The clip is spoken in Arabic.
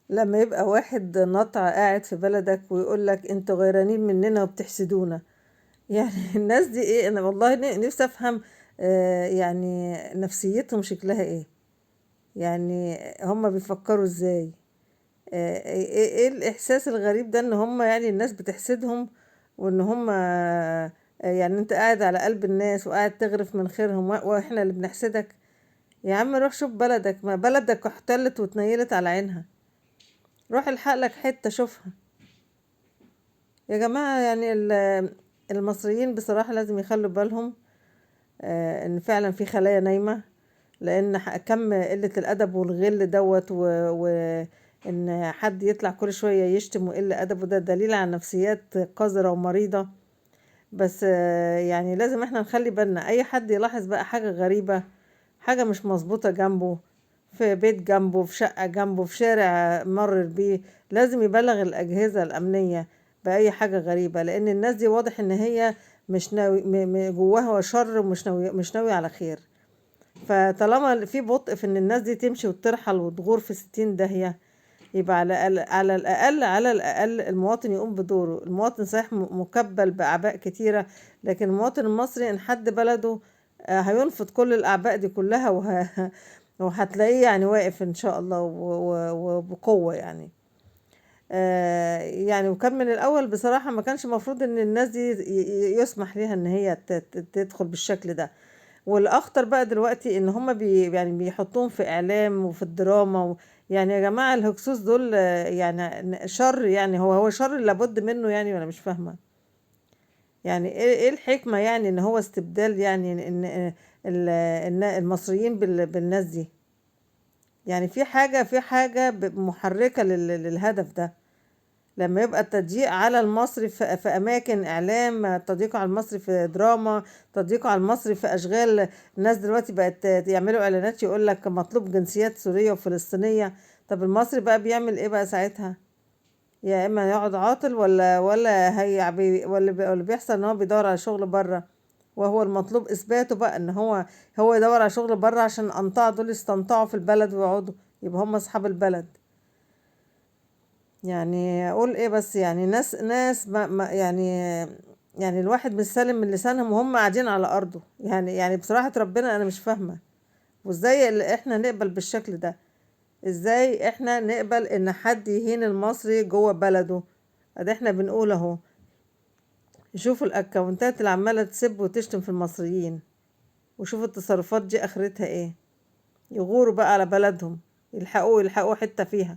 لما يبقى واحد نطع قاعد في بلدك ويقول لك انتوا غيرانين مننا وبتحسدونا، يعني الناس دي ايه؟ انا والله نفسي افهم يعني نفسيتهم شكلها ايه، يعني هم بيفكروا ازاي؟ إيه الاحساس الغريب ده ان هم يعني الناس بتحسدهم، وان هم يعني انت قاعد على قلب الناس وقاعد تغرف من خيرهم واحنا اللي بنحسدك؟ يا عم روح شوف بلدك، ما بلدك احتلت واتنيلت على عينها، روح الحق لك حتة شوفها. يا جماعة يعني المصريين بصراحة لازم يخلوا بالهم ان فعلا في خلايا نايمة، لان كم قلة الادب والغل دوت وان حد يطلع كل شوية يشتم ويقل ادبه، ده دليل على نفسيات قذرة ومريضة. بس يعني لازم احنا نخلي بالنا، اي حد يلاحظ بقى حاجة غريبة، حاجة مش مظبوطة جنبه، في بيت جنبه، في شقة جنبه، في شارع مر بيه، لازم يبلغ الأجهزة الأمنية بأي حاجة غريبة، لأن الناس دي واضح إن هي مش ناوي جواها شر، ومش ناوي مش ناوي على خير. فطالما في بطء في إن الناس دي تمشي وترحل وتغور في 60 داهية، يبقى على الأقل المواطن يقوم بدوره. المواطن صحيح مكبل بأعباء كتيرة، لكن المواطن المصري إن حد بلده هينفض كل الأعباء دي كلها وهتلاقيه يعني واقف إن شاء الله وبقوة يعني. يعني وكان من الأول بصراحة ما كانش مفروض إن الناس دي يسمح ليها إن هي تدخل بالشكل ده. والاخطر بقى دلوقتي ان هما يعني بيحطوهم في اعلام وفي الدراما يعني يا جماعة الهكسوس دول يعني شر، يعني هو شر لابد منه يعني، وانا مش فاهمة يعني إيه الحكمة، يعني ان هو استبدال، يعني ان المصريين بالناس دي، يعني في حاجة محركة للهدف ده. لما يبقى التضييق على المصري في أماكن إعلام، تضييق على المصري في دراما، تضييق على المصري في أشغال. الناس دلوقتي بقت يعملوا إعلانات يقول لك مطلوب جنسيات سورية وفلسطينية. طب المصري بقى بيعمل إيه بقى ساعتها؟ يا إما يقعد عاطل، ولا هي ولا بيحصل إن هو بيدور على شغل بره، وهو المطلوب إثباته بقى إن هو يدور على شغل بره عشان أنطاع دول يستنطعوا في البلد ويقعدوا يبقى هم أصحاب البلد. يعني اقول ايه بس، يعني ناس يعني الواحد مش سالم من لسانهم وهم قاعدين على ارضه، يعني بصراحة ربنا انا مش فاهمة. وازاي اللي احنا نقبل بالشكل ده؟ ازاي احنا نقبل ان حد يهين المصري جوه بلده؟ ادي احنا بنقول اهو، شوفوا الاكونتات اللي عمالة تسب وتشتم في المصريين، وشوفوا التصرفات دي اخرتها ايه. يغوروا بقى على بلدهم، يلحقوا حتة فيها.